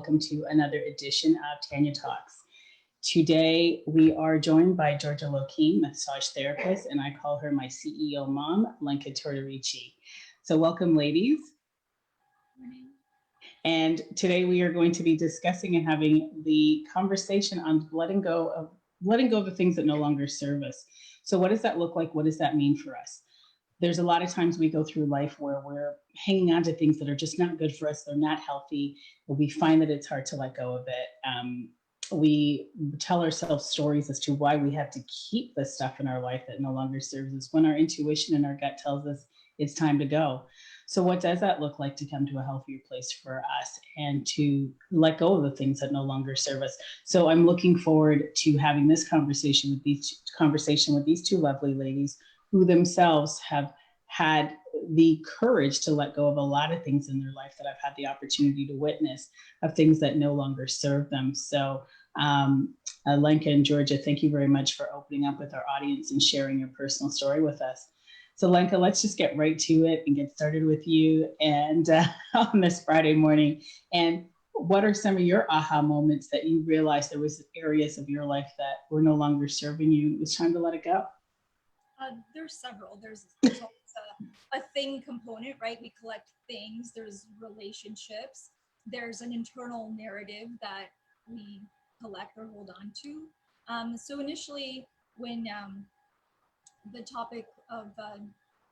welcome to another edition of Tanya Talks. Today, we are joined by Georgia Lokeen, massage therapist, and I call her my CEO mom, Lenka Tortorici. So welcome, ladies. Morning. And today we are going to be discussing and having the conversation on letting go of the things that no longer serve us. So what does that look like? What does that mean for us? There's a lot of times we go through life where we're hanging on to things that are just not good for us. They're not healthy, but we find that it's hard to let go of it. We tell ourselves stories as to why we have to keep the stuff in our life that no longer serves us when our intuition and our gut tells us it's time to go. So what does that look like to come to a healthier place for us and to let go of the things that no longer serve us? So I'm looking forward to having this conversation with these two lovely ladies who themselves have had the courage to let go of a lot of things in their life that I've had the opportunity to witness, of things that no longer serve them. So Lenka and Georgia, thank you very much for opening up with our audience and sharing your personal story with us. So Lenka, let's just get right to it and get started with you and on this Friday morning. And what are some of your aha moments that you realized there was areas of your life that were no longer serving you? It was time to let it go. There's several. There's always a thing component, right? We collect things. There's relationships. There's an internal narrative that we collect or hold on to. So initially, when the topic of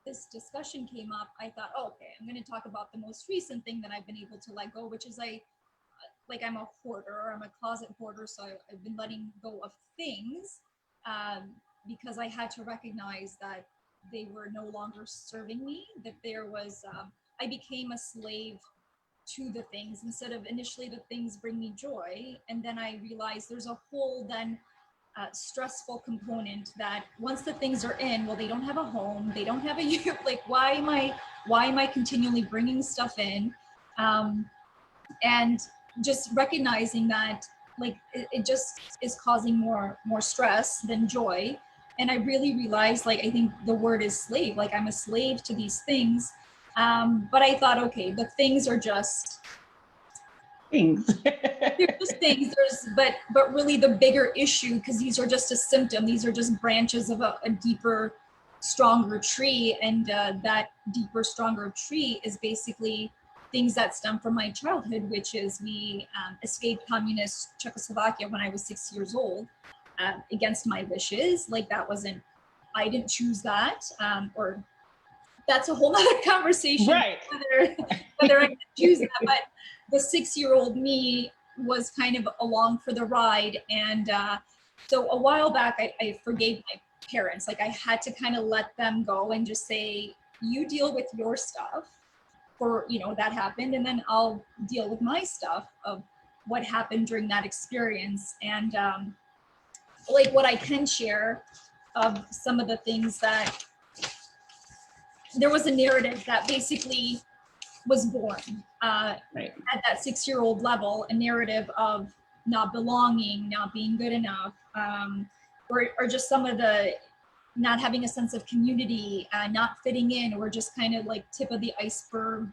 this discussion came up, I thought, oh, okay, I'm going to talk about the most recent thing that I've been able to let go, which is I'm a hoarder. I'm a closet hoarder, so I've been letting go of things. Because I had to recognize that they were no longer serving me, that there was, I became a slave to the things instead of initially the things bring me joy. And then I realized there's a whole then stressful component that once the things are in, well, they don't have a home, they don't have a, like, why am I continually bringing stuff in? And just recognizing that like it just is causing more stress than joy. And I really realized, like, I think the word is slave, like I'm a slave to these things. But I thought, okay, the things are just things. They're just things. But really the bigger issue, because these are just a symptom, these are just branches of a deeper, stronger tree. And that deeper, stronger tree is basically things that stem from my childhood, which is we escaped communist Czechoslovakia when I was 6 years old, against my wishes. Like I didn't choose that, or that's a whole other conversation, right? whether I could choose that. But the 6-year-old me was kind of along for the ride. And so a while back, I forgave my parents. Like I had to kind of let them go and just say, you deal with your stuff. For that happened, and then I'll deal with my stuff of what happened during that experience. And like what I can share of some of the things that there was a narrative that basically was born right. At that 6-year-old level, a narrative of not belonging, not being good enough, or just some of the not having a sense of community, not fitting in, or just kind of like tip of the iceberg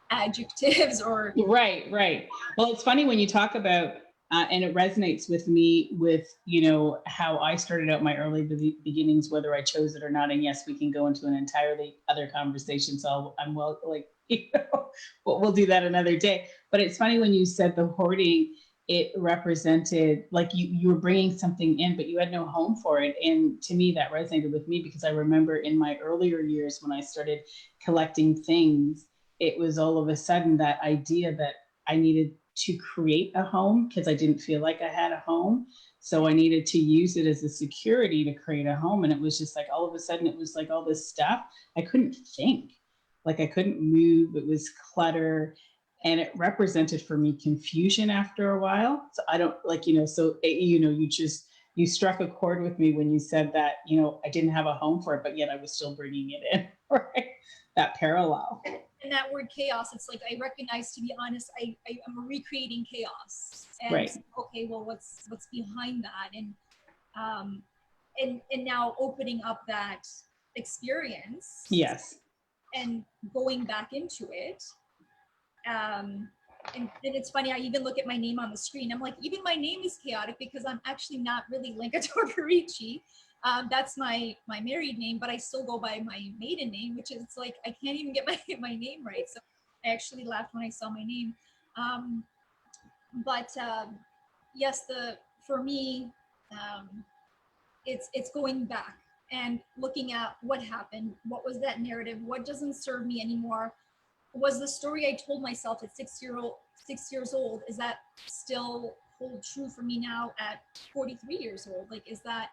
adjectives or right. Well, it's funny when you talk about and it resonates with me with how I started out my early beginnings, whether I chose it or not. And yes, we can go into an entirely other conversation, so I'm but we'll do that another day. But it's funny when you said the hoarding, it represented like you were bringing something in, but you had no home for it. And to me, that resonated with me because I remember in my earlier years when I started collecting things, it was all of a sudden that idea that I needed to create a home because I didn't feel like I had a home. So I needed to use it as a security to create a home. And it was just like all of a sudden it was like all this stuff. I couldn't think, like I couldn't move. It was clutter. And it represented for me confusion after a while. So I don't you struck a chord with me when you said that, I didn't have a home for it, but yet I was still bringing it in, right? That parallel. And that word chaos, it's like, I recognize, to be honest, I'm recreating chaos. And right. Okay, well, what's behind that? And now opening up that experience. Yes. And going back into it. and it's funny, I even look at my name on the screen. I'm like, even my name is chaotic because I'm actually not really Lenka Tortorici. That's my married name, but I still go by my maiden name, which is like, I can't even get my name right. So I actually laughed when I saw my name. Um, but yes, for me, um, it's going back and looking at what happened, what was that narrative, what doesn't serve me anymore, was the story I told myself at 6 years old, is that still hold true for me now at 43 years old? Like, is that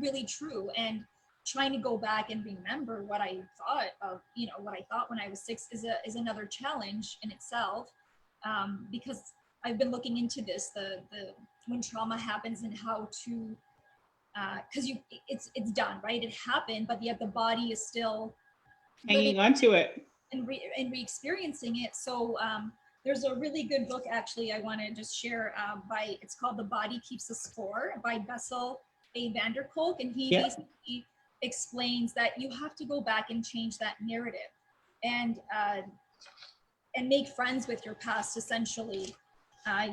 really true? And trying to go back and remember what I thought of, what I thought when I was 6 is another challenge in itself. Because I've been looking into this, the when trauma happens and how to, because it's done, right? It happened, but yet the body is still living Hanging on to it. and re-experiencing it. So there's a really good book, actually, I want to just share, it's called The Body Keeps a Score by Bessel A. van der Kolk. And he basically explains that you have to go back and change that narrative and make friends with your past, essentially.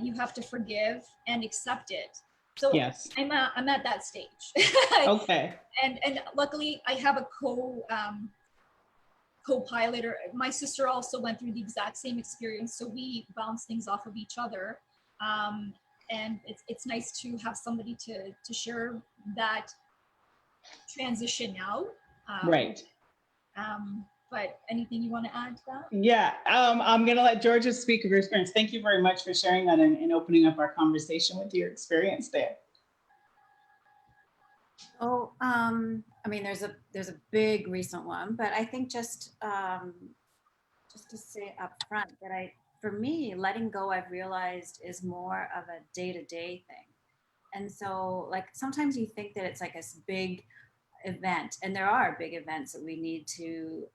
You have to forgive and accept it. So yes. I'm at that stage. Okay. And luckily I have a co-pilot, or my sister also went through the exact same experience, so we bounce things off of each other. And it's nice to have somebody to share that transition out. Right. But anything you want to add to that? Yeah, I'm going to let Georgia speak of her experience. Thank you very much for sharing that and opening up our conversation with your experience there. Oh, I mean, there's a big recent one, but I think just to say up front that for me, letting go, I've realized, is more of a day-to-day thing. And so, like, sometimes you think that it's like this big event, and there are big events that we need to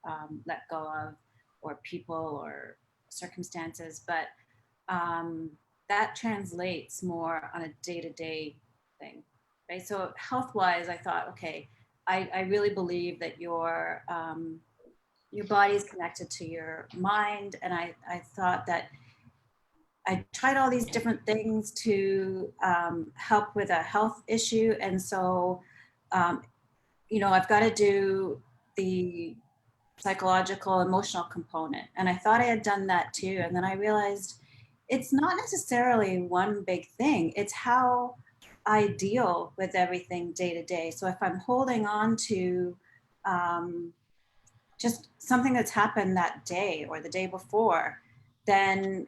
let go of, or people or circumstances, but that translates more on a day-to-day thing, right? So health-wise, I thought, okay, I really believe that your body is connected to your mind, and I thought that I tried all these different things to help with a health issue, and so I've got to do the psychological, emotional component, and I thought I had done that too, and then I realized it's not necessarily one big thing. It's how I deal with everything day to day. So if I'm holding on to just something that's happened that day or the day before, then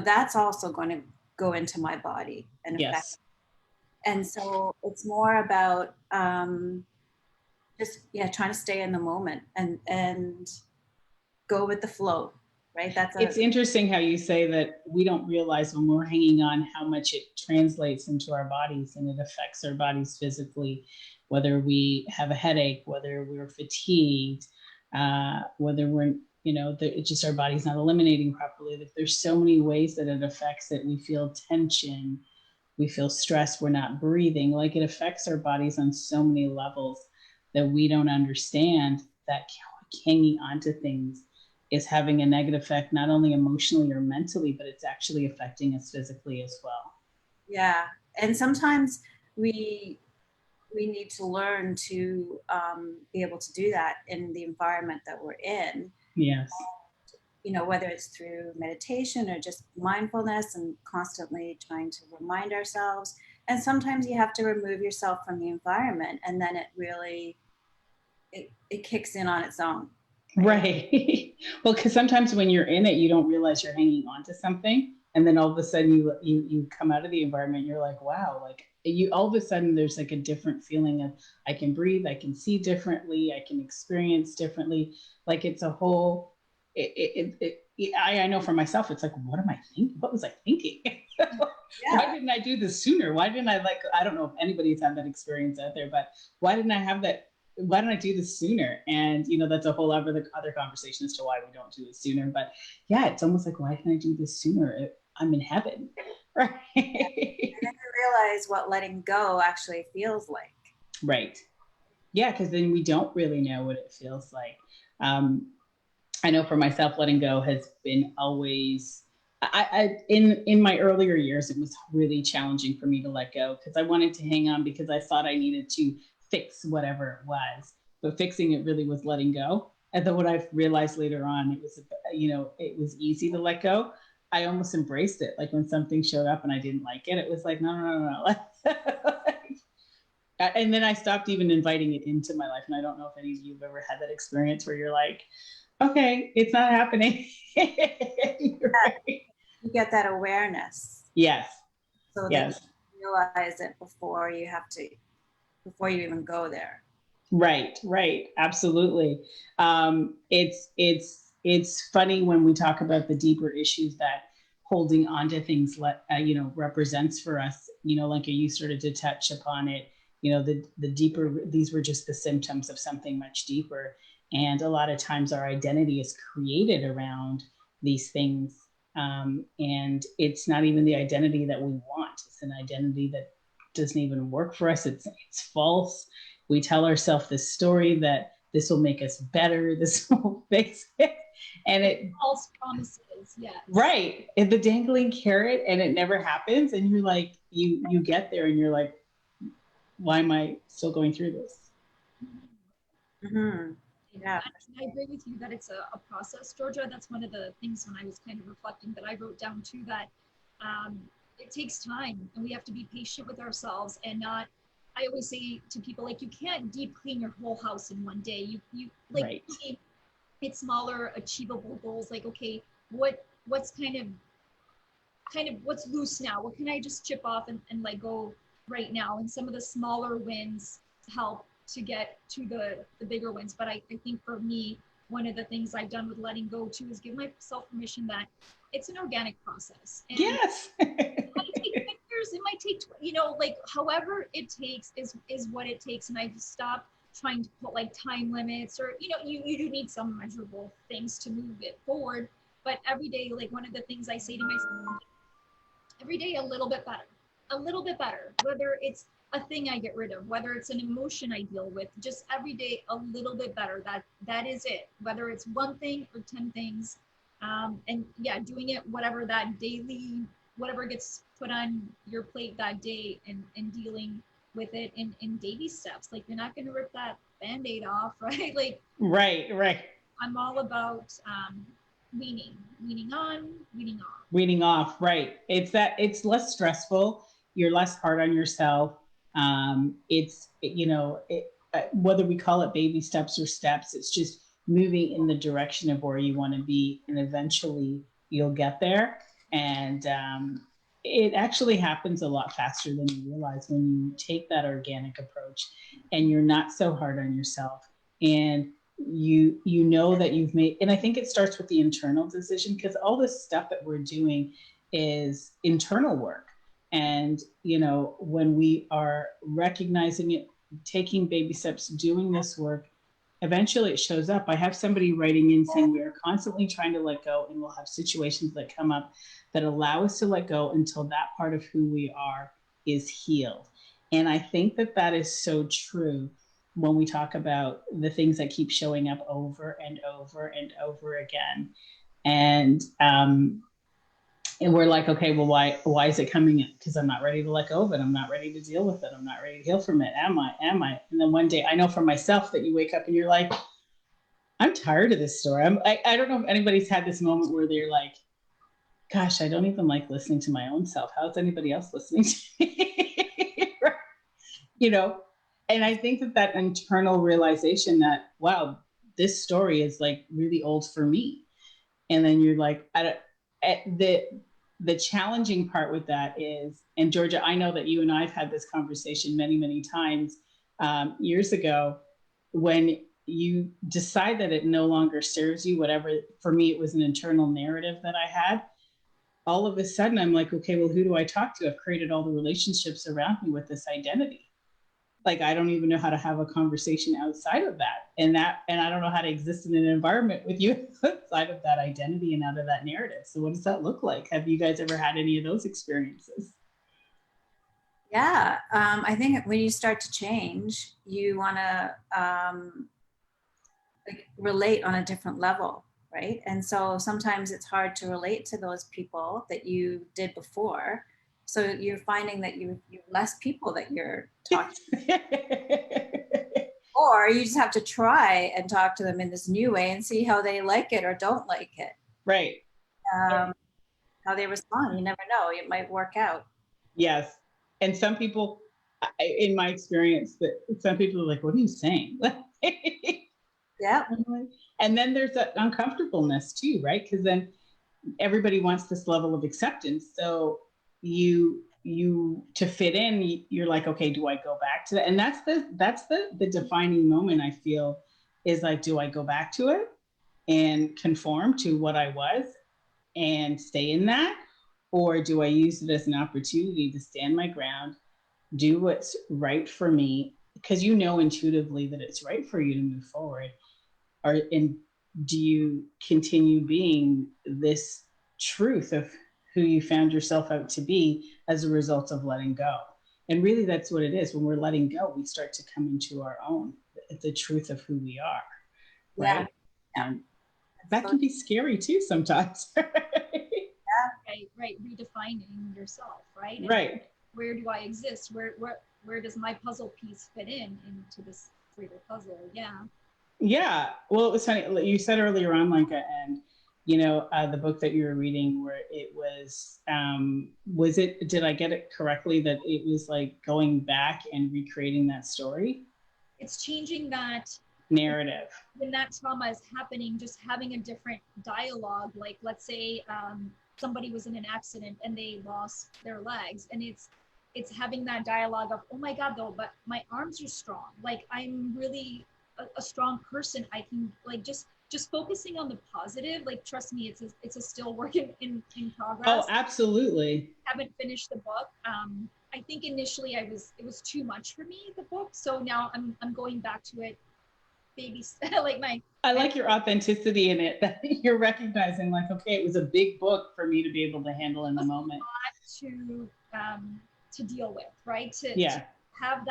that's also going to go into my body and affect. Yes. And so it's more about just trying to stay in the moment and go with the flow, right? It's interesting how you say that we don't realize when we're hanging on how much it translates into our bodies, and it affects our bodies physically, whether we have a headache, whether we're fatigued, whether we're, it's just our body's not eliminating properly. There's so many ways that it affects it. We feel tension, we feel stress, we're not breathing. Like, it affects our bodies on so many levels that we don't understand, that hanging on to things is having a negative effect, not only emotionally or mentally, but it's actually affecting us physically as well. Yeah. And sometimes we need to learn to be able to do that in the environment that we're in. Yes. Whether it's through meditation or just mindfulness and constantly trying to remind ourselves. And sometimes you have to remove yourself from the environment, and then it really, it kicks in on its own. Right. Well, because sometimes when you're in it, you don't realize you're hanging on to something. And then all of a sudden you come out of the environment, you're like, wow, like all of a sudden there's like a different feeling of, I can breathe, I can see differently, I can experience differently. Like, it's a whole, I know for myself, it's like, what am I thinking? What was I thinking? Why didn't I do this sooner? Why didn't I I don't know if anybody's had that experience out there, but why didn't I have that? Why didn't I do this sooner? And, that's a whole other conversation as to why we don't do it sooner. But yeah, it's almost like, why can't I do this sooner? I'm in heaven, right? And then you realize what letting go actually feels like. Right. Yeah, because then we don't really know what it feels like. I know for myself, letting go has been always In my earlier years, it was really challenging for me to let go because I wanted to hang on because I thought I needed to fix whatever it was, but fixing it really was letting go. And then what I've realized later on, it was, it was easy to let go. I almost embraced it. Like when something showed up and I didn't like it, it was like, no, no, no, no. And then I stopped even inviting it into my life. And I don't know if any of you have ever had that experience where you're like, okay, it's not happening. Right. You get that awareness Yes. so that Yes. you realize it before you even go there. Right. Right. Absolutely. It's funny when we talk about the deeper issues that holding on to things represents for us. Like you started to touch upon it. The deeper, these were just the symptoms of something much deeper. And a lot of times our identity is created around these things. And it's not even the identity that we want. It's an identity that doesn't even work for us. It's false. We tell ourselves this story that this will make us better. This will fix it. And it False promises, yes. right. And the dangling carrot and it never happens. And you're like, you get there and you're like, why am I still going through this? Mm-hmm. Yeah. I agree with you that it's a process, Georgia. That's one of the things when I was kind of reflecting that I wrote down too, that it takes time and we have to be patient with ourselves and not, I always say to people, like, you can't deep clean your whole house in one day. You like, right. It's smaller, achievable goals. Like, okay, what's kind of what's loose now? What can I just chip off and let go right now? And some of the smaller wins help to get to the bigger wins. But I think for me, one of the things I've done with letting go too is give myself permission that it's an organic process. And yes. it might take 10 years, it might take, like however it takes is what it takes. And I've stopped trying to put like time limits or, you do need some measurable things to move it forward. But every day, like one of the things I say to myself, every day a little bit better, whether it's a thing I get rid of, whether it's an emotion I deal with, just every day a little bit better. That is it, whether it's one thing or 10 things. And yeah, doing it, whatever that daily, whatever gets put on your plate that day, and dealing with it in baby steps. Like, you're not going to rip that Band-Aid off, right? Like, right. I'm all about weaning on, weaning off. Weaning off, right. It's less stressful. You're less hard on yourself. Whether we call it baby steps or steps, it's just moving in the direction of where you want to be, and eventually you'll get there. And it actually happens a lot faster than you realize when you take that organic approach and you're not so hard on yourself. And you know that you've made, and I think it starts with the internal decision, because all this stuff that we're doing is internal work. And when we are recognizing it, taking baby steps, doing this work, eventually it shows up. I have somebody writing in saying we are constantly trying to let go, and we'll have situations that come up that allow us to let go until that part of who we are is healed. And I think that is so true when we talk about the things that keep showing up over and over and over again. And we're like, okay, well, why is it coming in? Because I'm not ready to let go of it. I'm not ready to deal with it. I'm not ready to heal from it. Am I? And then one day, I know for myself that you wake up and you're like, I'm tired of this story. I don't know if anybody's had this moment where they're like, gosh, I don't even like listening to my own self. How's anybody else listening to me? And I think that internal realization that, wow, this story is like really old for me. And then you're like, the challenging part with that is, and Georgia, I know that you and I have had this conversation many, many times years ago, when you decide that it no longer serves you, whatever, for me, it was an internal narrative that I had. All of a sudden, I'm like, okay, well, who do I talk to? I've created all the relationships around me with this identity. Like, I don't even know how to have a conversation outside of that. And I don't know how to exist in an environment with you outside of that identity and out of that narrative. So what does that look like? Have you guys ever had any of those experiences? Yeah, I think when you start to change, you want to relate on a different level. right? And so sometimes it's hard to relate to those people that you did before. So you're finding that you have less people that you're talking to, or you just have to try and talk to them in this new way and see how they like it or don't like it, Right. how they respond. You never know, it might work out. Yes. And some people, in my experience, that some people are like, what are you saying? Yeah. And then there's that uncomfortableness too, right? Because then everybody wants this level of acceptance. So you to fit in, you're like, okay, do I go back to that? And that's the defining moment, I feel, is like, do I go back to it and conform to what I was and stay in that? Or do I use it as an opportunity to stand my ground, do what's right for me, because you know intuitively that it's right for you to move forward? And do you continue being this truth of who you found yourself out to be as a result of letting go? And really, that's what it is. When we're letting go, we start to come into our own, the truth of who we are, right? Yeah. And that can be scary too sometimes. Right. Redefining yourself, right? Right. And where do I exist? Where does my puzzle piece fit into this greater puzzle? Yeah. Yeah. Well, it was funny. You said earlier on, Lenka, and the book that you were reading, where it was it? Did I get it correctly that it was like going back and recreating that story? It's changing that Narrative. when that trauma is happening, just having a different dialogue. Like, let's say somebody was in an accident and they lost their legs, and it's having that dialogue of, oh my God, though, but my arms are strong. Like, I'm really a strong person. I can, like, just focusing on the positive. Like, trust me, it's a still work in progress. Oh, absolutely. Haven't finished the book. I think initially it was too much for me, the book. So now I'm going back to it, baby. I like your authenticity in it, that you're recognizing, like, okay, it was a big book for me to be able to handle in the moment. To deal with, right? To have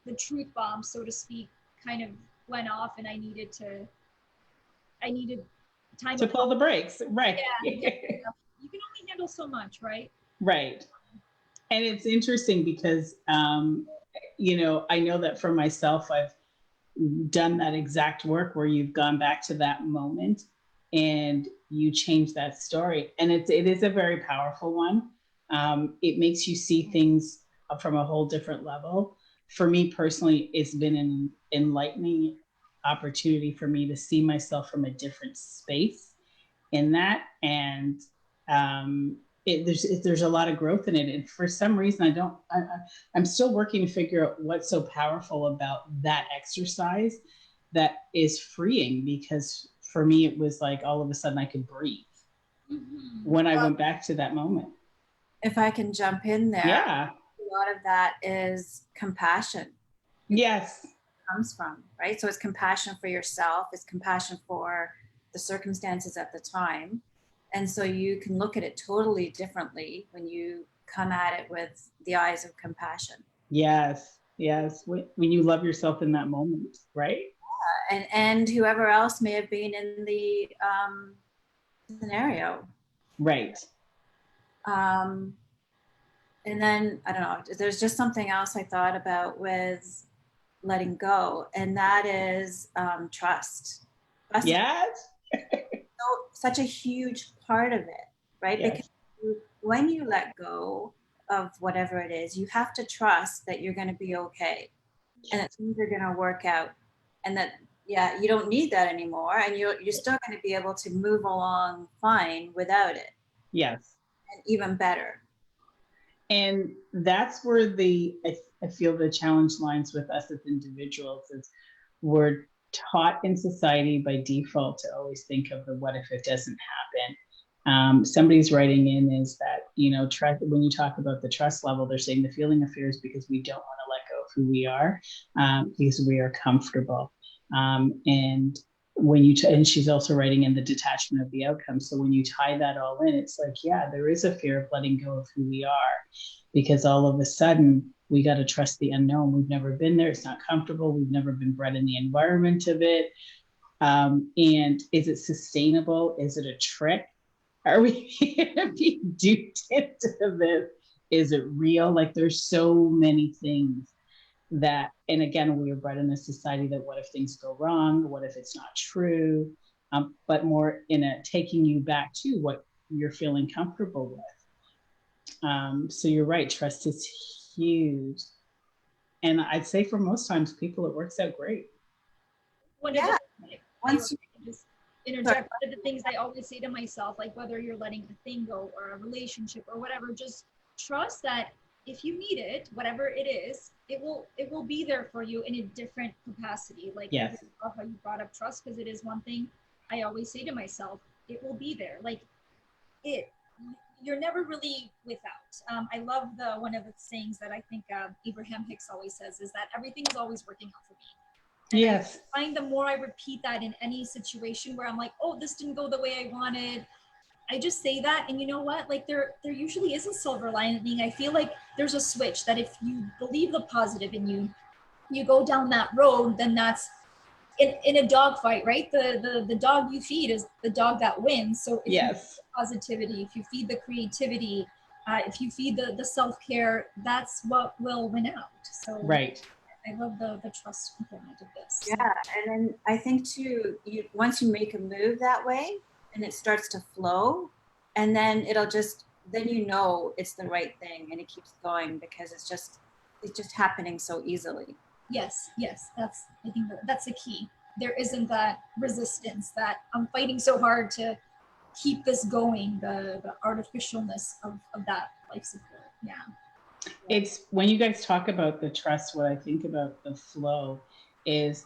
the truth bomb, so to speak, kind of went off, and I needed time to pull the brakes. Right. Yeah. You can only handle so much, right? Right. And it's interesting because, I know that for myself, I've done that exact work where you've gone back to that moment and you change that story. And it is a very powerful one. It makes you see things from a whole different level. For me personally, it's been an enlightening opportunity for me to see myself from a different space in that. And there's a lot of growth in it. And for some reason, I'm still working to figure out what's so powerful about that exercise that is freeing, because for me, it was like all of a sudden I could breathe when I went back to that moment. If I can jump in there. Yeah. A lot of that is compassion. Yes. Comes from, right? So it's compassion for yourself, it's compassion for the circumstances at the time. And so you can look at it totally differently when you come at it with the eyes of compassion. Yes. When you love yourself in that moment, right? Yeah. And whoever else may have been in the scenario. Right. And then, I don't know, there's just something else I thought about with letting go, and that is trust. Yes. Such a huge part of it, right? Yes. Because when you let go of whatever it is, you have to trust that you're going to be okay, and that things are going to work out, and that you don't need that anymore, and you're still going to be able to move along fine without it. Yes. And even better. And that's where I feel the challenge lines with us as individuals is we're taught in society by default to always think of the what if it doesn't happen. Somebody's writing in is that, when you talk about the trust level, they're saying the feeling of fear is because we don't want to let go of who we are, because we are comfortable. And and she's also writing in the detachment of the outcome. So when you tie that all in, it's like, there is a fear of letting go of who we are, because all of a sudden we got to trust the unknown. We've never been there. It's not comfortable. We've never been bred in the environment of it. And is it sustainable? Is it a trick? Are we going to be duped into this? Is it real? Like there's so many things that, and again, we were bred in a society that what if things go wrong? What if it's not true? But more in a taking you back to what you're feeling comfortable with. So you're right, trust is huge. And I'd say for most times people, it works out great. One Yeah. of the, Once you, just interject, one of the things I always say to myself, like whether you're letting a thing go or a relationship or whatever, just trust that if you need it, whatever it is, it will be there for you in a different capacity. Like Yes. I love how you brought up trust, because it is one thing I always say to myself, it will be there. Like it, you're never really without. I love one of the sayings that I think Abraham Hicks always says is that everything is always working out for me. And Yes. I find the more I repeat that in any situation where I'm like, oh, this didn't go the way I wanted, I just say that, and you know what? Like there usually is a silver lining. I feel like there's a switch that if you believe the positive and you go down that road, then that's in a dog fight, right? The dog you feed is the dog that wins. So if you feed the positivity, if you feed the creativity, if you feed the self-care, that's what will win out. So right. I love the trust component of this. yeah, and then I think too, once you make a move that way and it starts to flow, and then then you know it's the right thing, and it keeps going because it's just happening so easily. Yes, I think that's the key. There isn't that resistance that I'm fighting so hard to keep this going, the artificialness of that life support. Yeah. It's when you guys talk about the trust, what I think about the flow is,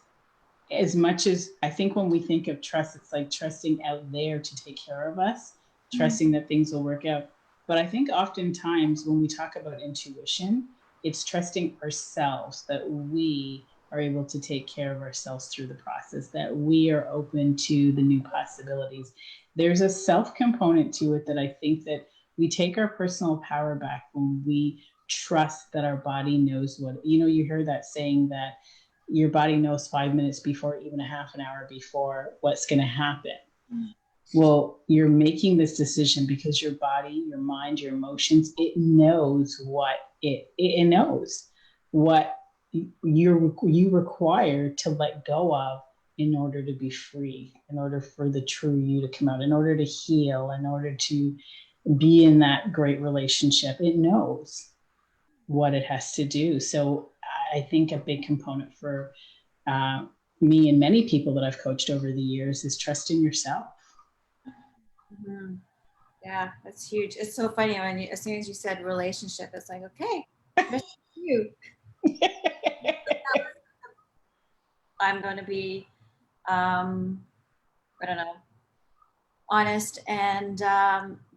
as much as I think when we think of trust, it's like trusting out there to take care of us, trusting that things will work out. But I think oftentimes when we talk about intuition, it's trusting ourselves that we are able to take care of ourselves through the process, that we are open to the new possibilities. There's a self component to it that I think that we take our personal power back when we trust that our body knows what, you hear that saying that your body knows 5 minutes before, even a half an hour before, what's going to happen. Well, you're making this decision because your body, your mind, your emotions, it knows what it knows what you require to let go of in order to be free, in order for the true you to come out, in order to heal, in order to be in that great relationship. It knows what it has to do. So I think a big component for me and many people that I've coached over the years is trusting yourself. Mm-hmm. Yeah, that's huge. It's so funny when as soon as you said relationship, it's like, okay, you. I'm going to be, I don't know, honest, and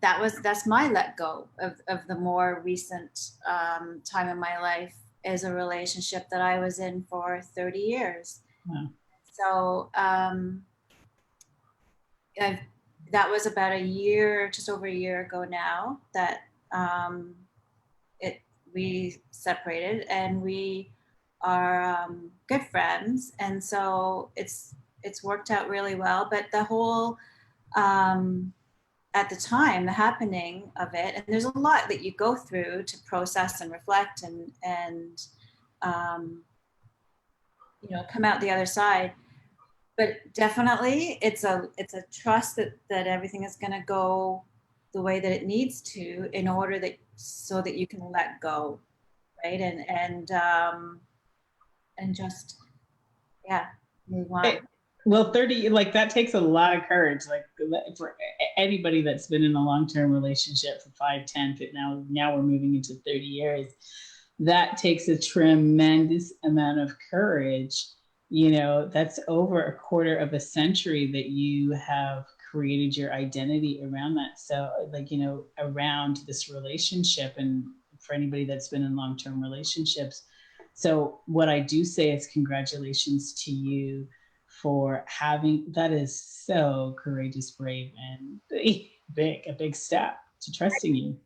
that's my let go of the more recent time in my life, is a relationship that I was in for 30 years. Wow. So that was about a year, just over a year ago now, that we separated, and we are good friends, and so it's worked out really well. But the whole at the time, the happening of it, and there's a lot that you go through to process and reflect and come out the other side. But definitely it's a trust that everything is going to go the way that it needs to, in order so that you can let go, right? And just move on. Well, 30, like that takes a lot of courage. Like for anybody that's been in a long-term relationship for 5, 10, now we're moving into 30 years. That takes a tremendous amount of courage. That's over a quarter of a century that you have created your identity around that. So around this relationship, and for anybody that's been in long-term relationships. So what I do say is congratulations to you for having, that is so courageous, brave, and a big step to trusting you.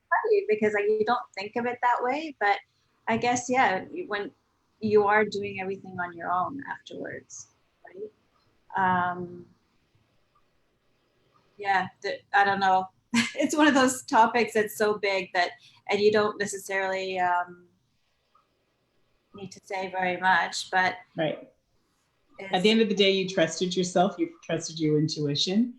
Because you don't think of it that way, but I guess, when you are doing everything on your own afterwards, right? Um, yeah, I don't know. It's one of those topics that's so big that, and you don't necessarily need to say very much, but Right. At the end of the day, you trusted yourself, you trusted your intuition,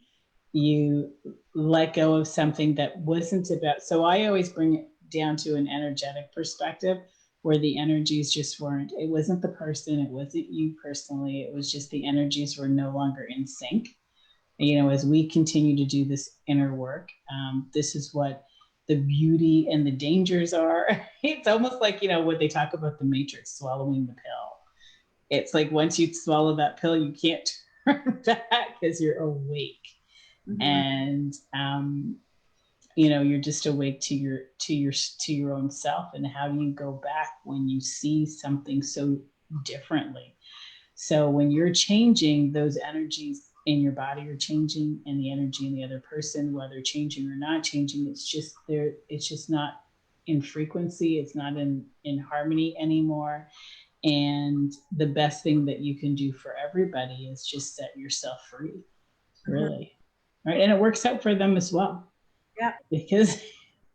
you let go of something that wasn't about. So I always bring it down to an energetic perspective where the energies just weren't, it wasn't the person, it wasn't you personally, it was just the energies were no longer in sync. You know, as we continue to do this inner work, this is what the beauty and the dangers are. It's almost like, you know, what they talk about the matrix, swallowing the pill. It's like once you swallow that pill, you can't turn back because you're awake. mm-hmm. And you know, you're just awake to your own self. And how do you go back when you see something so differently? So when you're changing, those energies in your body are changing, and the energy in the other person, whether changing or not changing, it's just there, it's just not in frequency, it's not in harmony anymore. And the best thing that you can do for everybody is just set yourself free, really. Mm-hmm. Right. And it works out for them as well. Yeah. Because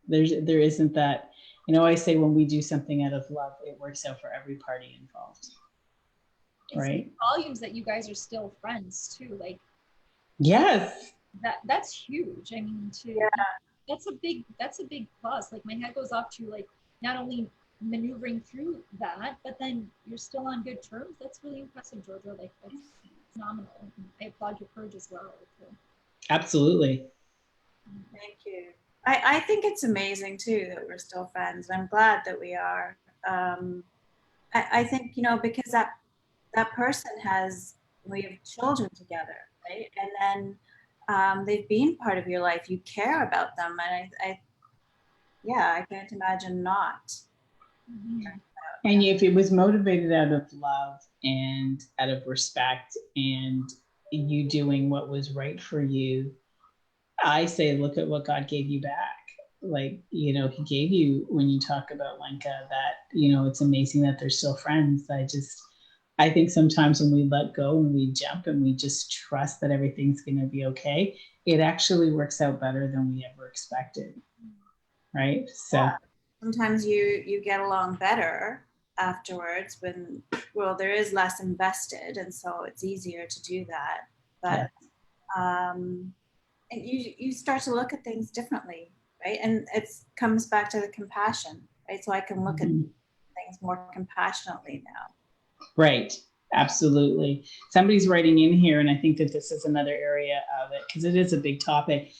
there isn't that, you know, I say when we do something out of love, it works out for every party involved. It's right. Volumes that you guys are still friends too. Like, yes. That's huge. I mean, that's a big plus. Like, my head goes off to, like, not only maneuvering through that, but then you're still on good terms. That's really impressive, Georgia. Like, that's phenomenal. I applaud your courage as well. Absolutely. Thank you. I think it's amazing too that we're still friends. I'm glad that we are. I think, you know, because that person we have children together, right? And then they've been part of your life. You care about them, and I can't imagine not. Mm-hmm. And if it was motivated out of love and out of respect and you doing what was right for you, I say, look at what God gave you back. Like, you know, he gave you, when you talk about Lenka, that, you know, it's amazing that they're still friends. I think sometimes when we let go and we jump and we just trust that everything's going to be okay, it actually works out better than we ever expected. Right. So sometimes you get along better afterwards when, well, there is less invested, and so it's easier to do that. But and you start to look at things differently, right? And it comes back to the compassion, right? So I can look at things more compassionately now. Right. Absolutely. Somebody's writing in here, and I think that this is another area of it because it is a big topic.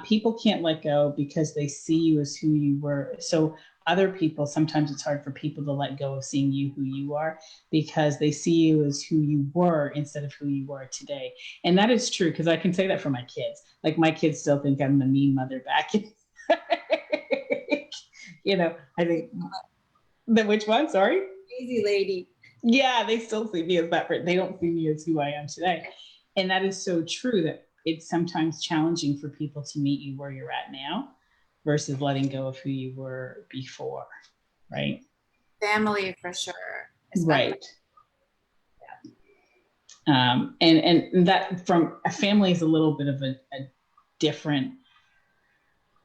People can't let go because they see you as who you were. So other people, sometimes it's hard for people to let go of seeing you who you are because they see you as who you were instead of who you are today. And that is true because I can say that for my kids. Like, my kids still think I'm the mean mother back. You know, I think which one? Sorry? Crazy lady. Yeah, they still see me as that. They don't see me as who I am today. And that is so true that it's sometimes challenging for people to meet you where you're at now versus letting go of who you were before, right? Family, for sure. Right. Yeah. And that from a family is a little bit of a different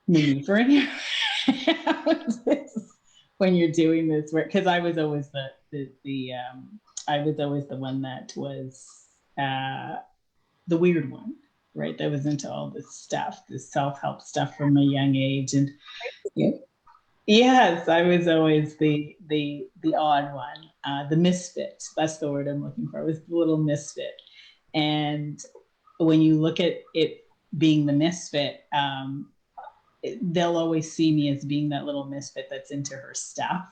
maneuvering when you're doing this work, because I was always I was always the one that was the weird one, right? That was into all this stuff, this self-help stuff from a young age. And yes, I was always the odd one, the misfit. That's the word I'm looking for. I was the little misfit. And when you look at it being the misfit, they'll always see me as being that little misfit that's into her stuff.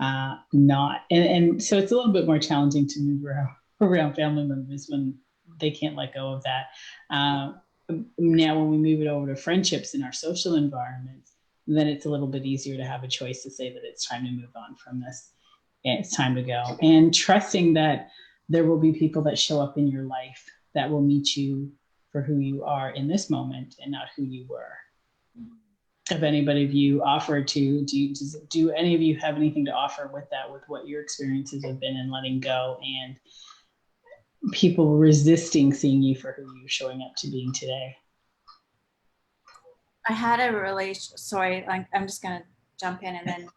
And so it's a little bit more challenging to move around family members when they can't let go of that. Now, when we move it over to friendships in our social environments, then it's a little bit easier to have a choice to say that it's time to move on from this. And it's time to go. And trusting that there will be people that show up in your life that will meet you for who you are in this moment and not who you were. If anybody of you offer to, do any of you have anything to offer with that, with what your experiences have been in letting go and people resisting seeing you for who you're showing up to being today? I had a relation. Sorry, I'm just gonna jump in and then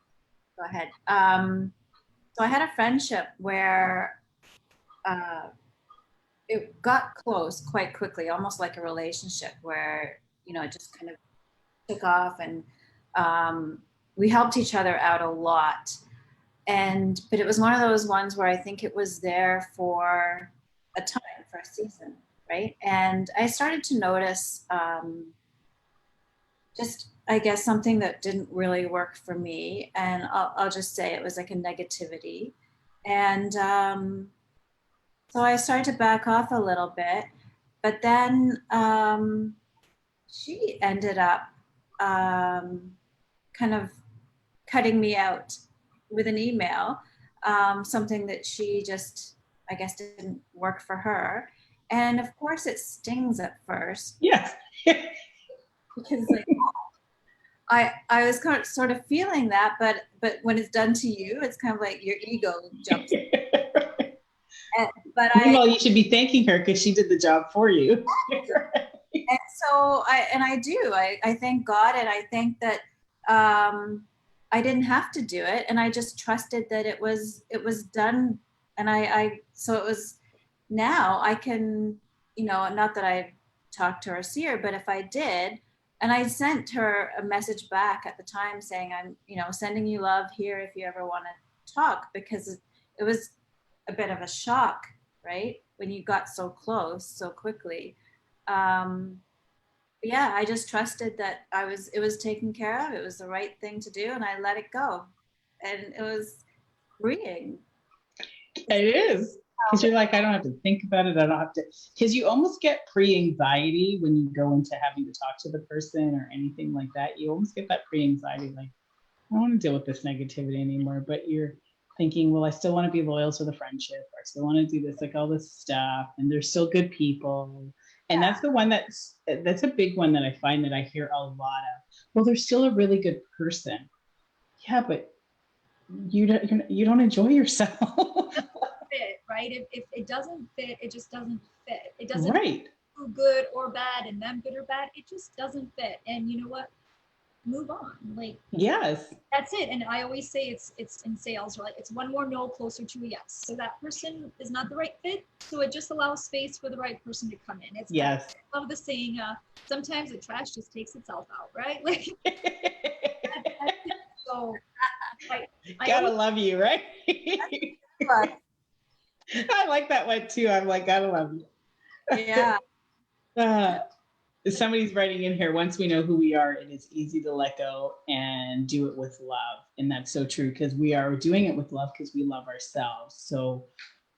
go ahead. So I had a friendship where uh, it got close quite quickly, almost like a relationship where it just kind of took off, and um, we helped each other out a lot. But it was one of those ones where I think it was there for a time, for a season, right? And I started to notice just, I guess, something that didn't really work for me. And I'll just say it was like a negativity. And so I started to back off a little bit. But then she ended up kind of cutting me out with an email, something that she just, I guess, didn't work for her. And of course, it stings at first Yes. because, like, I was kind of sort of feeling that, but when it's done to you, it's kind of like your ego jumps. But Meanwhile, you should be thanking her because she did the job for you. And so I do. I thank God, and I think that I didn't have to do it, and I just trusted that it was done, and so it was. Now I can, not that I talked to her or see her, but if I did, and I sent her a message back at the time saying, I'm, sending you love here if you ever want to talk, because it was a bit of a shock, right? When you got so close so quickly. Yeah, I just trusted that it was taken care of. It was the right thing to do, and I let it go, and it was freeing. It is. Because you're like, I don't have to think about it. I don't have to, because you almost get pre-anxiety when you go into having to talk to the person or anything like that. You almost get that pre-anxiety, like, I don't want to deal with this negativity anymore. But you're thinking, well, I still want to be loyal to the friendship, or I still want to do this, like all this stuff, and they're still good people. And that's the one that's a big one that I find that I hear a lot of. Well, they're still a really good person. Yeah, but you don't enjoy yourself. Fit, right? If it doesn't fit, it just doesn't fit. It doesn't Right. do good or bad and them good or bad. It just doesn't fit. And you know what? Move on. Like, Yes. that's it. And I always say it's in sales, right? It's one more no closer to a yes. So that person is not the right fit. So it just allows space for the right person to come in. It's Yes. I love the saying, sometimes the trash just takes itself out, right? Like, so I Gotta always, love you, right? I like that one too. I'm like, gotta love you. Yeah. Uh, somebody's writing in here, once we know who we are, it is easy to let go and do it with love. And that's so true, because we are doing it with love because we love ourselves. So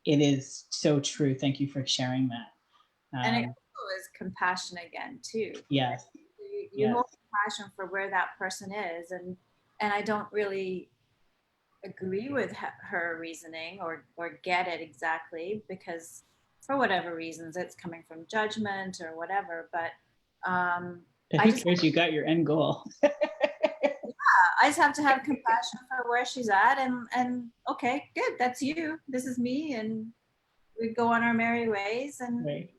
it is so true. Thank you for sharing that. And it also is compassion again too. Yes. You Yes. hold compassion for where that person is, and I don't really agree with her reasoning or get it exactly, because for whatever reasons it's coming from judgment or whatever. But But who cares? You got your end goal. I just have to have compassion for where she's at, and okay, good, that's you. This is me, and we go on our merry ways. And right.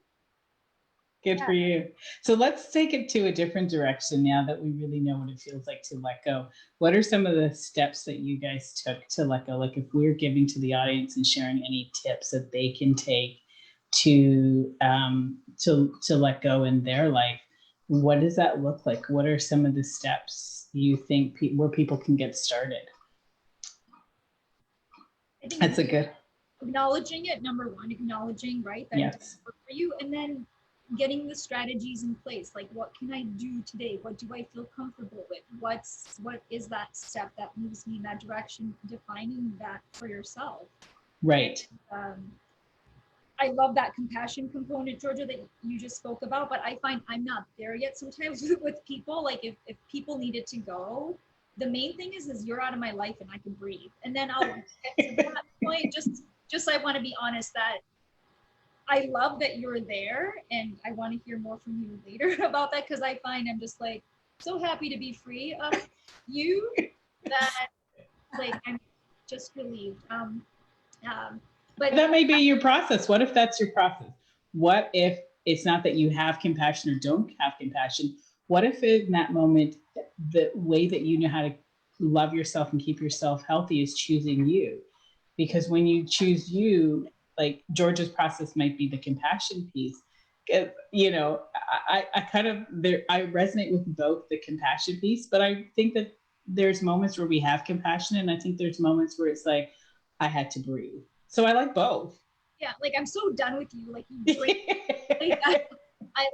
Good for you. So let's take it to a different direction now that we really know what it feels like to let go. What are some of the steps that you guys took to let go? Like, if we're giving to the audience and sharing any tips that they can take to let go in their life, what does that look like? What are some of the steps you think where people can get started? That's a good. Acknowledging it, number one, acknowledging, right, that it doesn't work for you, and then getting the strategies in place. Like, what can I do today? What do I feel comfortable with? What is that step that moves me in that direction? Defining that for yourself. Right. I love that compassion component, Georgia, that you just spoke about, but I find I'm not there yet sometimes with people. Like, if people needed to go, the main thing is you're out of my life and I can breathe. And then I'll get to that point. Just I want to be honest that I love that you're there, and I want to hear more from you later about that, because I find I'm just like so happy to be free of you that, like, I'm just relieved. But That may be your process. What if that's your process? What if it's not that you have compassion or don't have compassion? What if in that moment, the way that you know how to love yourself and keep yourself healthy is choosing you? Because when you choose you, like George's process might be the compassion piece. You know, I kind of there, I resonate with both the compassion piece, but I think that there's moments where we have compassion, and I think there's moments where it's like, I had to breathe. So I like both. yeah, like I'm so done with you. Like you drink.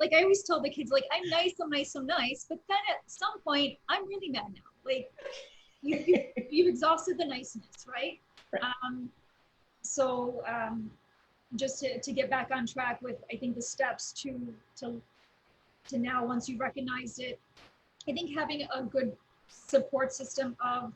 Like, I always tell the kids, like, I'm nice, I'm nice, I'm nice, but then at some point I'm really mad now. Like you've exhausted the niceness, right? Right. Just to get back on track with, I think the steps to now, once you recognized it, I think having a good support system of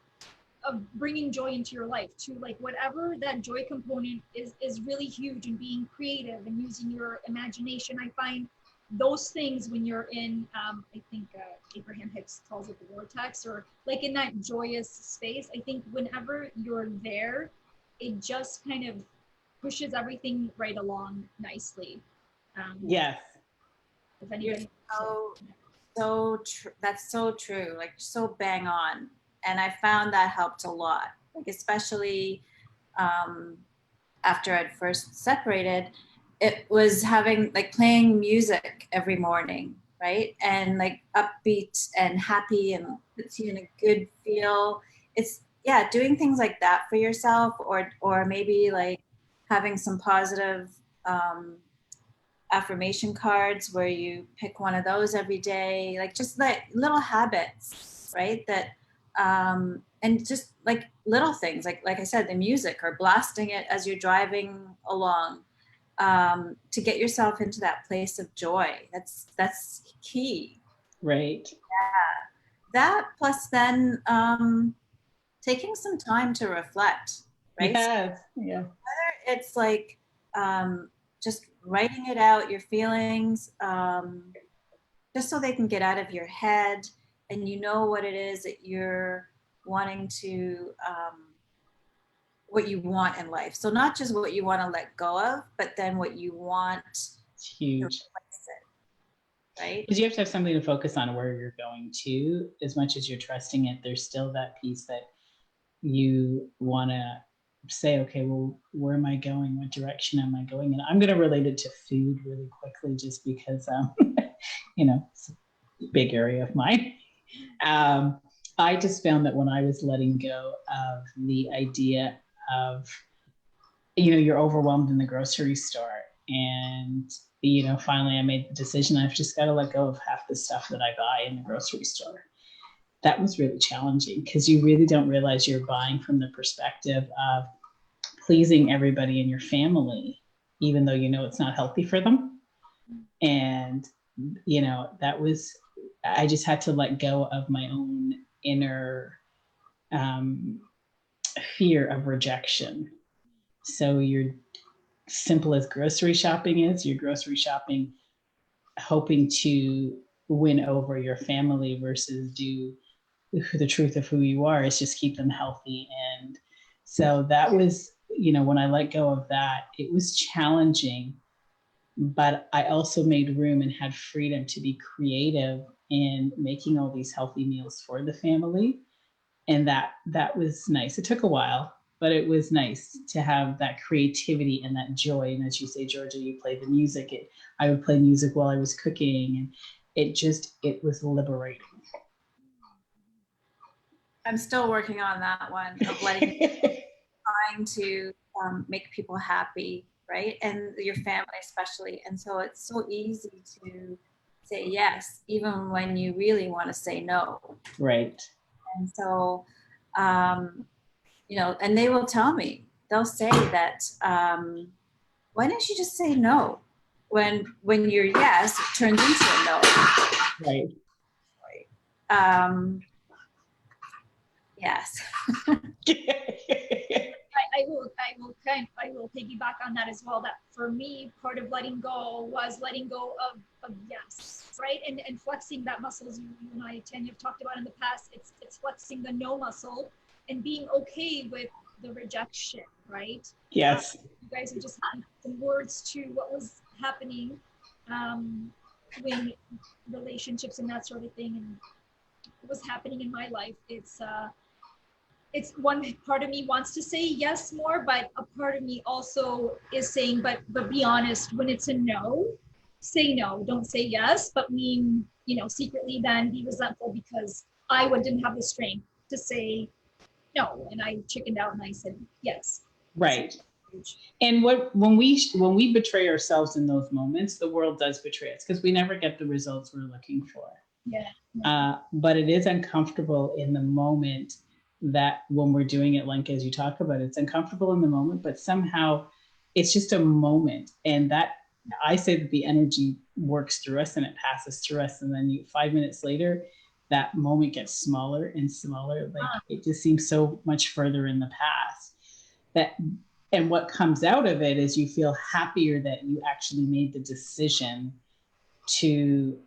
bringing joy into your life, to like whatever that joy component is really huge, and being creative and using your imagination. I find those things when you're in, I think Abraham Hicks calls it the vortex, or like in that joyous space. I think whenever you're there, it just kind of pushes everything right along nicely. Yes. If anybody, That's so true, like so bang on. And I found that helped a lot, like especially after I'd first separated. It was having like playing music every morning, right? And like upbeat and happy and puts you in a good feel. It's, yeah, doing things like that for yourself, or maybe like having some positive affirmation cards where you pick one of those every day, like just like little habits, right? That and just like little things, like I said, the music, or blasting it as you're driving along, to get yourself into that place of joy. That's key. Right. That plus then taking some time to reflect, right? Yes. Yeah. It's like just writing it out, your feelings, just so they can get out of your head, and you know what it is that you're wanting to, what you want in life. So not just what you want to let go of, but then what you want It's huge. to replace it, right? Because you have to have something to focus on where you're going to. As much as you're trusting it, there's still that piece that you want to say, okay, well, where am I going? What direction am I going? And I'm going to relate it to food really quickly, just because, you know, it's a big area of mine. I just found that when I was letting go of the idea of, you know, you're overwhelmed in the grocery store, and, you know, finally I made the decision, I've just got to let go of half the stuff that I buy in the grocery store. That was really challenging, because you really don't realize you're buying from the perspective of pleasing everybody in your family, even though you know it's not healthy for them. And, you know, that was, I just had to let go of my own inner fear of rejection. So you're, simple as grocery shopping is, you're grocery shopping hoping to win over your family, versus do the truth of who you are is just keep them healthy. And so that was, you know, when I let go of that, it was challenging, but I also made room and had freedom to be creative in making all these healthy meals for the family. And that was nice. It took a while, but it was nice to have that creativity and that joy. And as you say, Georgia, you play the music. I would play music while I was cooking, and it was liberating. I'm still working on that one of trying to make people happy, right? And your family especially. And so it's so easy to say yes, even when you really want to say no. Right. And so, you know, and they will tell me, they'll say that, why don't you just say no? When your yes turns into a no. Right. Yes. I will piggyback on that as well. That for me, part of letting go was letting go of yes, right? And flexing that muscle, as you and I, Tanya, have talked about in the past. It's flexing the no muscle, and being okay with the rejection, right? Yes. You guys are just adding some words to what was happening when relationships and that sort of thing and what was happening in my life. It's one part of me wants to say yes more, but a part of me also is saying, but be honest, when it's a no, say no, don't say yes, but mean, secretly then be resentful because didn't have the strength to say no. And I chickened out and I said yes. Right. And when we betray ourselves in those moments, the world does betray us because we never get the results we're looking for. Yeah. But it is uncomfortable in the moment that when we're doing it, like as you talk about, it's uncomfortable in the moment, but somehow it's just a moment. And that I say that the energy works through us and it passes through us. And then 5 minutes later, that moment gets smaller and smaller. Like it just seems so much further in the past. And what comes out of it is you feel happier that you actually made the decision to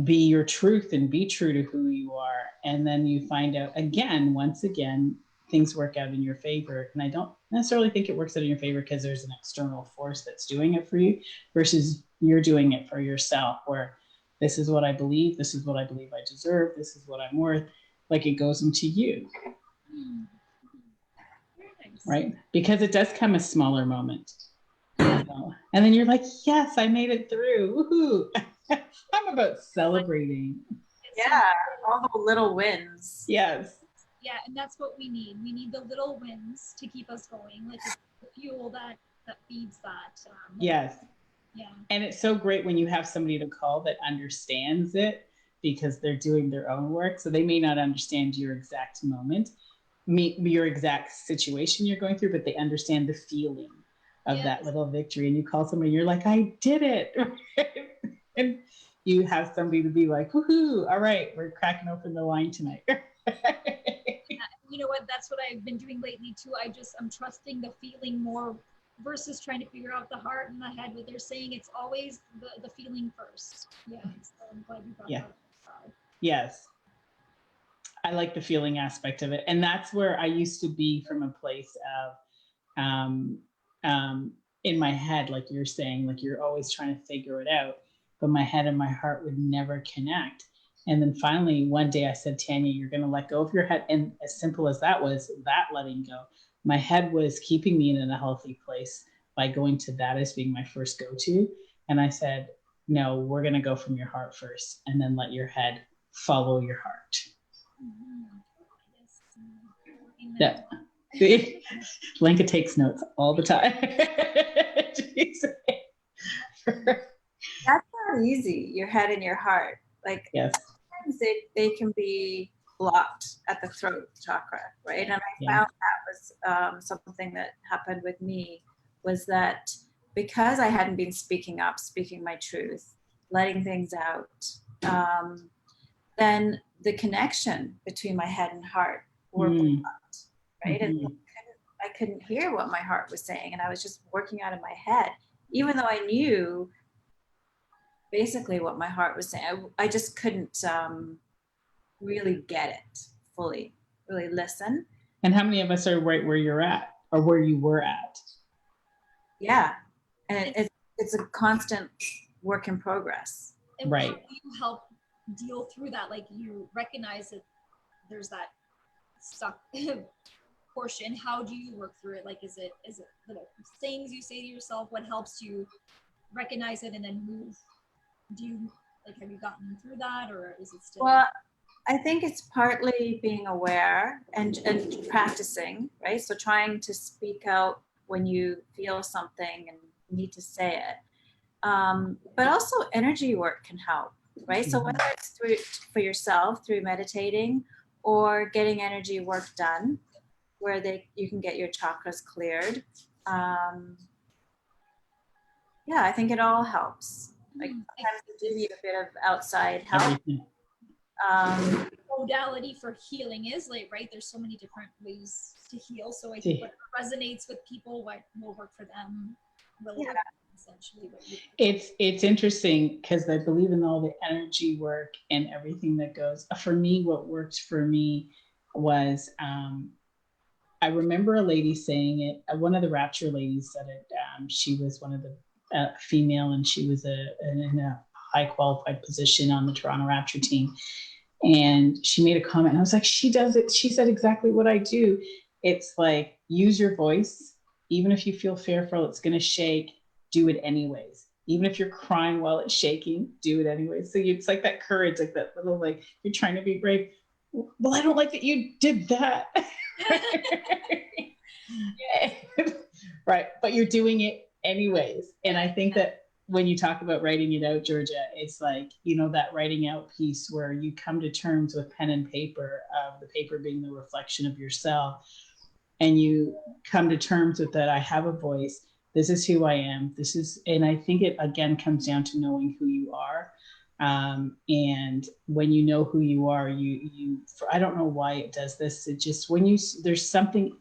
be your truth and be true to who you are. And then you find out once again, things work out in your favor. And I don't necessarily think it works out in your favor because there's an external force that's doing it for you versus you're doing it for yourself, where this is what I believe. This is what I believe I deserve. This is what I'm worth. Like it goes into you. Right? Because it does come a smaller moment. And then you're like, yes, I made it through. Woohoo. I'm about celebrating. Yeah, all the little wins. Yes. Yeah, and that's what we need. We need the little wins to keep us going, like the fuel that feeds that. Yes. Yeah. And it's so great when you have somebody to call that understands it because they're doing their own work. So they may not understand your exact moment, your exact situation you're going through, but they understand the feeling of that little victory. And you call somebody, you're like, I did it. And you have somebody to be like, woohoo, all right, we're cracking open the wine tonight. You know what? That's what I've been doing lately too. I'm trusting the feeling more versus trying to figure out the heart and the head. What they're saying, it's always the feeling first. Yeah. So I'm glad you brought that up. Yes. I like the feeling aspect of it. And that's where I used to be from a place of, in my head, like you're saying, like you're always trying to figure it out, but my head and my heart would never connect. And then finally, one day I said, Tanya, you're going to let go of your head. And as simple as that was, that letting go, my head was keeping me in a healthy place by going to that as being my first go-to. And I said, no, we're going to go from your heart first and then let your head follow your heart. Yeah. Lenka takes notes all the time. That's not easy, your head and your heart. Like yes. Sometimes they can be blocked at the throat chakra, right? And I found that was something that happened with me, was that because I hadn't been speaking up, speaking my truth, letting things out, then the connection between my head and heart were blocked, right? And I couldn't hear what my heart was saying, and I was just working out of my head, even though I knew basically what my heart was saying. I just couldn't really get it fully, really listen. And how many of us are right where you're at or where you were at? Yeah. And it's a constant work in progress. And right. How do you help deal through that? Like you recognize that there's that stuck portion. How do you work through it? Like, is it little things you say to yourself? What helps you recognize it and then move? Have you gotten through that, or is it still? Well, I think it's partly being aware and practicing, right? So trying to speak out when you feel something and need to say it. But also energy work can help, right? So whether it's for yourself through meditating or getting energy work done, where you can get your chakras cleared. Yeah, I think it all helps. Like sometimes you do need a bit of outside help. Modality for healing is right. There's so many different ways to heal. So I think what resonates with people, what will work for them, will work essentially. It's interesting because I believe in all the energy work and everything that goes. For me, what worked for me was I remember a lady saying it. One of the Rapture ladies said it. She was one of the female, and she was in a high qualified position on the Toronto Rapture team. And she made a comment, and I was like, she does it. She said exactly what I do. It's like, use your voice. Even if you feel fearful, it's going to shake, do it anyways. Even if you're crying while it's shaking, do it anyways. So it's like that courage, like that little, like, you're trying to be brave. Well, I don't like that you did that. Right. But you're doing it anyways. And I think that when you talk about writing it out, Georgia, it's like, that writing out piece where you come to terms with pen and paper, the paper being the reflection of yourself. And you come to terms with that. I have a voice. This is who I am. And I think it again comes down to knowing who you are. And when you know who you are, I don't know why it does this. It just, there's something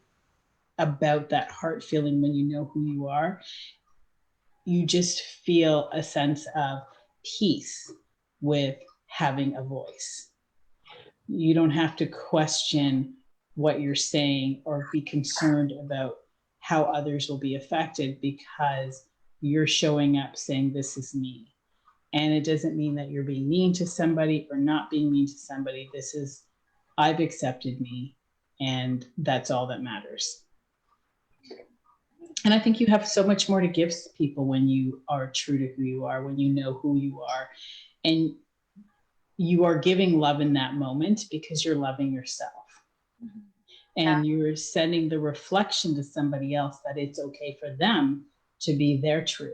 about that heart feeling when you know who you are, you just feel a sense of peace with having a voice. You don't have to question what you're saying or be concerned about how others will be affected, because you're showing up saying, this is me. And it doesn't mean that you're being mean to somebody or not being mean to somebody. This is, I've accepted me, and that's all that matters. And I think you have so much more to give people when you are true to who you are, when you know who you are, and you are giving love in that moment because you're loving yourself. Mm-hmm. And you're sending the reflection to somebody else that it's okay for them to be their truth.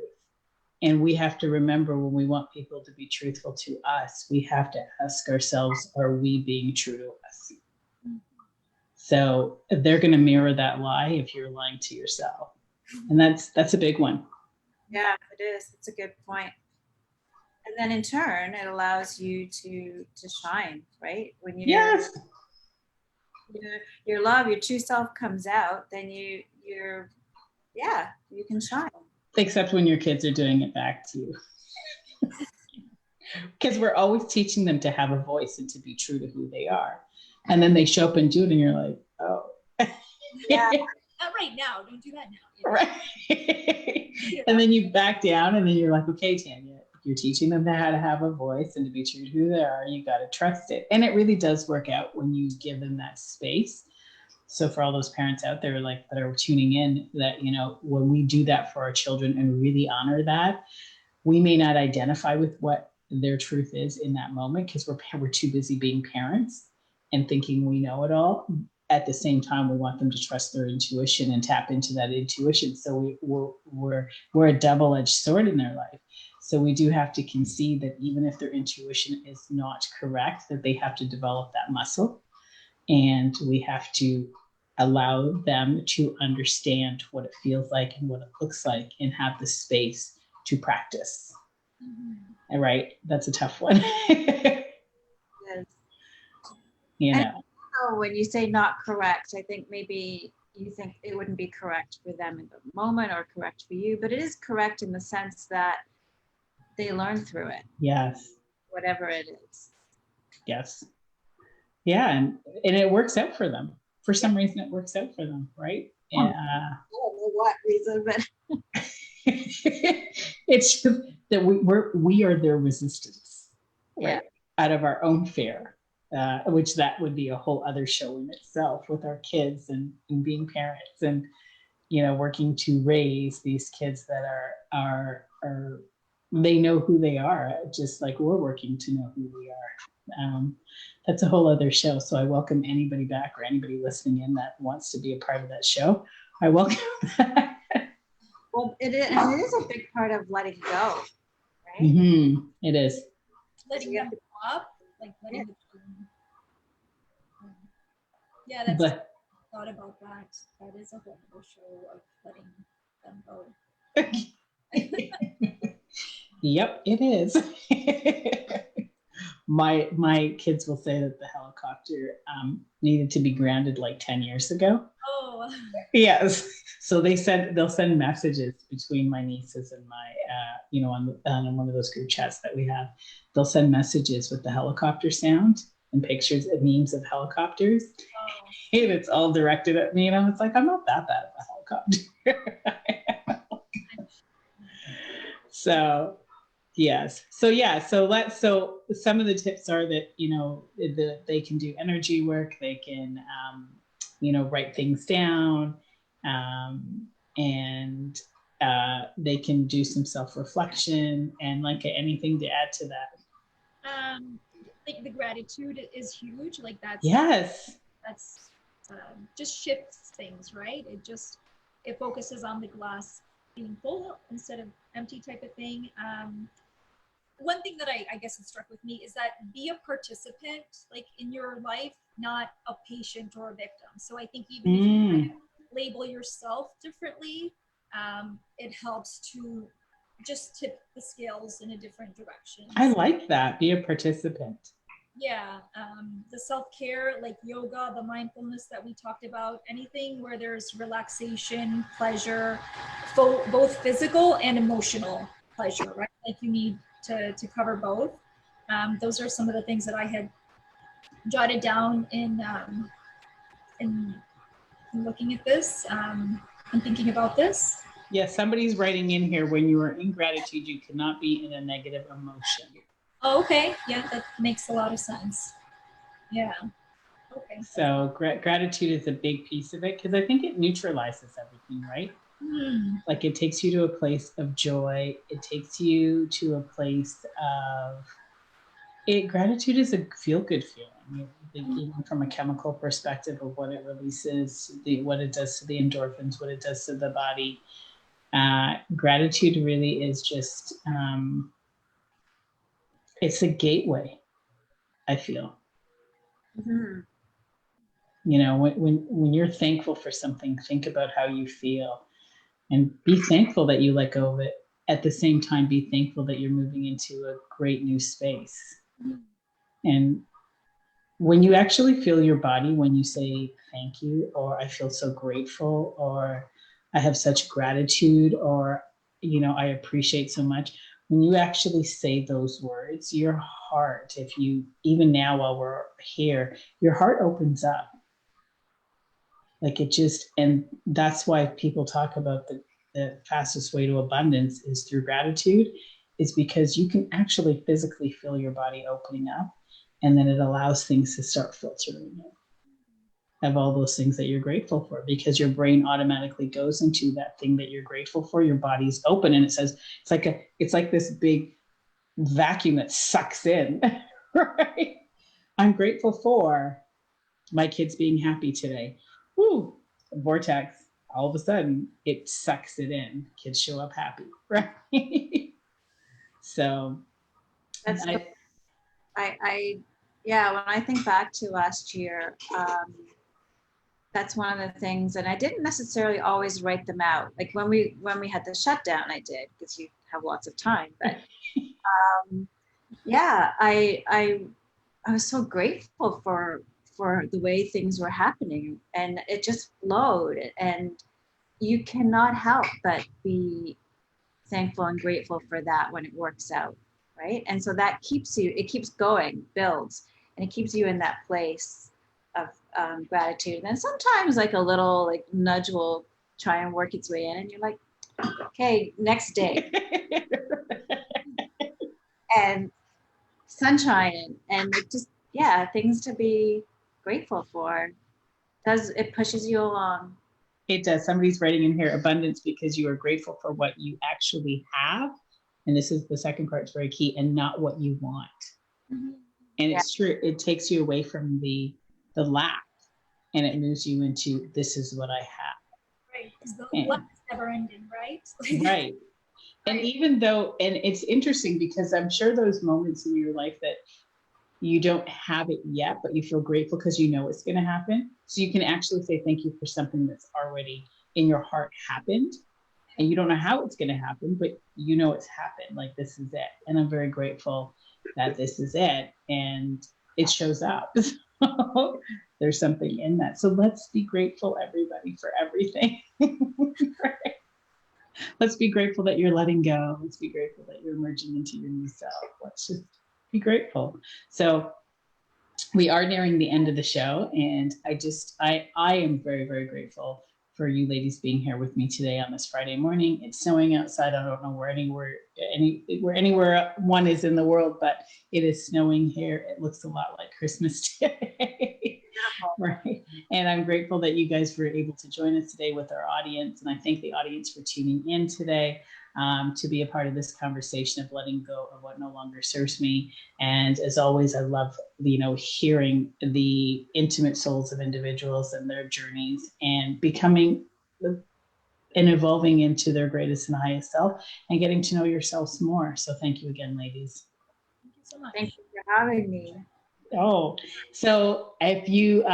And we have to remember, when we want people to be truthful to us, we have to ask ourselves, are we being true to us? So they're going to mirror that lie if you're lying to yourself. And that's a big one. Yeah, it is. It's a good point. And then in turn, it allows you to shine, right? When yes. Your love, your true self comes out, then you can shine. Except when your kids are doing it back to you. Because we're always teaching them to have a voice and to be true to who they are. And then they show up and do it, and you're like, oh. Yeah. Not right now. Don't do that now. Right. And then you back down, and then you're like, okay, Tanya, you're teaching them how to have a voice and to be true to who they are. You got to trust it. And it really does work out when you give them that space. So for all those parents out there that are tuning in, that, when we do that for our children and really honor that, we may not identify with what their truth is in that moment because we're too busy being parents and thinking we know it all. At the same time, we want them to trust their intuition and tap into that intuition. So we're a double-edged sword in their life. So we do have to concede that even if their intuition is not correct, that they have to develop that muscle. And we have to allow them to understand what it feels like and what it looks like, and have the space to practice. Mm-hmm. Right? That's a tough one. Yes. When you say not correct, I think maybe you think it wouldn't be correct for them in the moment or correct for you, but it is correct in the sense that they learn through it. Yes. Whatever it is. Yes. Yeah. And it works out for them. For some reason, it works out for them, right? And, I don't know what reason, but it's just that we are their resistance, right? Yeah. Out of our own fear, which that would be a whole other show in itself with our kids and being parents and, working to raise these kids that are they know who they are, just like we're working to know who we are. That's a whole other show. So I welcome anybody back or anybody listening in that wants to be a part of that show. I welcome that. Well, it is a big part of letting go, right? Mm-hmm. It is. Letting them up, like letting them. Yeah, that's thought about that. That is a whole other show of letting them go. Yep, it is. My kids will say that the helicopter needed to be grounded like 10 years ago. Oh. Yes. So they'll send messages between my nieces and my, on one of those group chats that we have. They'll send messages with the helicopter sound and pictures and memes of helicopters. And it's all directed at me. And I was like, I'm not that bad of a helicopter. So yes. So yeah. So some of the tips are that, they can do energy work. They can, write things down, and they can do some self-reflection. And like, anything to add to that? Like the gratitude is huge. Like Yes. that's just shifts things, right? It focuses on the glass being full instead of empty type of thing. One thing that I guess it struck with me is that be a participant, like in your life, not a patient or a victim. So I think even if you kind of label yourself differently, it helps to just tip the scales in a different direction. I like that. Be a participant. Yeah, the self-care, like yoga, the mindfulness that we talked about, anything where there's relaxation, pleasure, both physical and emotional pleasure, right? Like you need to cover both. Those are some of the things that I had jotted down in looking at this and thinking about this. Yes, somebody's writing in here, when you are in gratitude, you cannot be in a negative emotion. Oh, okay. Yeah, that makes a lot of sense. Yeah. Okay. So gratitude is a big piece of it, because I think it neutralizes everything, right? Like it takes you to a place of joy. It takes you to a place of gratitude is a feel-good feeling. Even from a chemical perspective of what it releases, what it does to the endorphins, what it does to the body. Gratitude really is just, it's a gateway, I feel. Mm-hmm. When you're thankful for something, think about how you feel and be thankful that you let go of it. At the same time, be thankful that you're moving into a great new space. And when you actually feel your body, when you say thank you, or I feel so grateful, or I have such gratitude, or, I appreciate so much, when you actually say those words, your heart, even now while we're here, your heart opens up. Like and that's why people talk about the fastest way to abundance is through gratitude, is because you can actually physically feel your body opening up, and then it allows things to start filtering in of all those things that you're grateful for, because your brain automatically goes into that thing that you're grateful for. Your body's open, and it says, it's like this big vacuum that sucks in, right? I'm grateful for my kids being happy today. Woo, vortex. All of a sudden, it sucks it in. Kids show up happy, right? So That's yeah, when I think back to last year, that's one of the things, and I didn't necessarily always write them out. Like when we had the shutdown, I did, because you have lots of time. But yeah, I was so grateful for the way things were happening, and it just flowed. And you cannot help but be thankful and grateful for that when it works out, right? And so that it keeps going, builds, and it keeps you in that place of gratitude. And then sometimes like a little like nudge will try and work its way in, and you're like, okay, next day. And sunshine and just, yeah, things to be grateful for. It pushes you along. It does. Somebody's writing in here, abundance because you are grateful for what you actually have. And this is the second part, is very key, and not what you want. Mm-hmm. And it's true. It takes you away from the lack, and it moves you into, this is what I have. Right. Because the lack is never ending, right? Right. And even though, and it's interesting because I'm sure those moments in your life that you don't have it yet, but you feel grateful because you know it's going to happen. So you can actually say thank you for something that's already in your heart happened. And you don't know how it's going to happen, but you know it's happened. Like, this is it. And I'm very grateful that this is it. And it shows up. So there's something in that. So let's be grateful, everybody, for everything. Right? Let's be grateful that you're letting go. Let's be grateful that you're emerging into your new self. Let's just be grateful. So we are nearing the end of the show, and I am very, very grateful for you ladies being here with me today on this Friday morning. It's snowing outside. I don't know where anywhere one is in the world, but it is snowing here. It looks a lot like Christmas today. Right. And I'm grateful that you guys were able to join us today with our audience. And I thank the audience for tuning in today to be a part of this conversation of letting go of what no longer serves me. And as always, I love, hearing the intimate souls of individuals and their journeys and becoming and evolving into their greatest and highest self and getting to know yourselves more. So thank you again, ladies. Thank you so much. Thank you for having me. Oh, so if you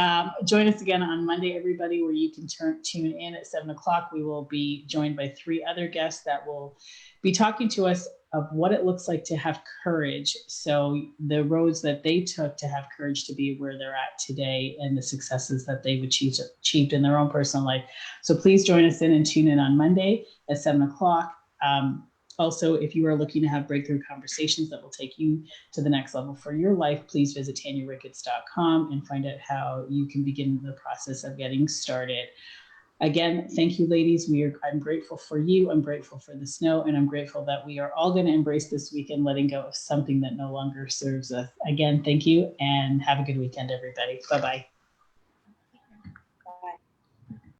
join us again on Monday, everybody, where you can tune in at 7 o'clock, we will be joined by 3 other guests that will be talking to us of what it looks like to have courage. So the roads that they took to have courage to be where they're at today and the successes that they've achieved in their own personal life. So please join us in and tune in on Monday at 7 o'clock. Also, if you are looking to have breakthrough conversations that will take you to the next level for your life, please visit TanyaRicketts.com and find out how you can begin the process of getting started. Again, thank you, ladies. I'm grateful for you. I'm grateful for the snow, and I'm grateful that we are all going to embrace this weekend, letting go of something that no longer serves us. Again, thank you, and have a good weekend, everybody. Bye-bye.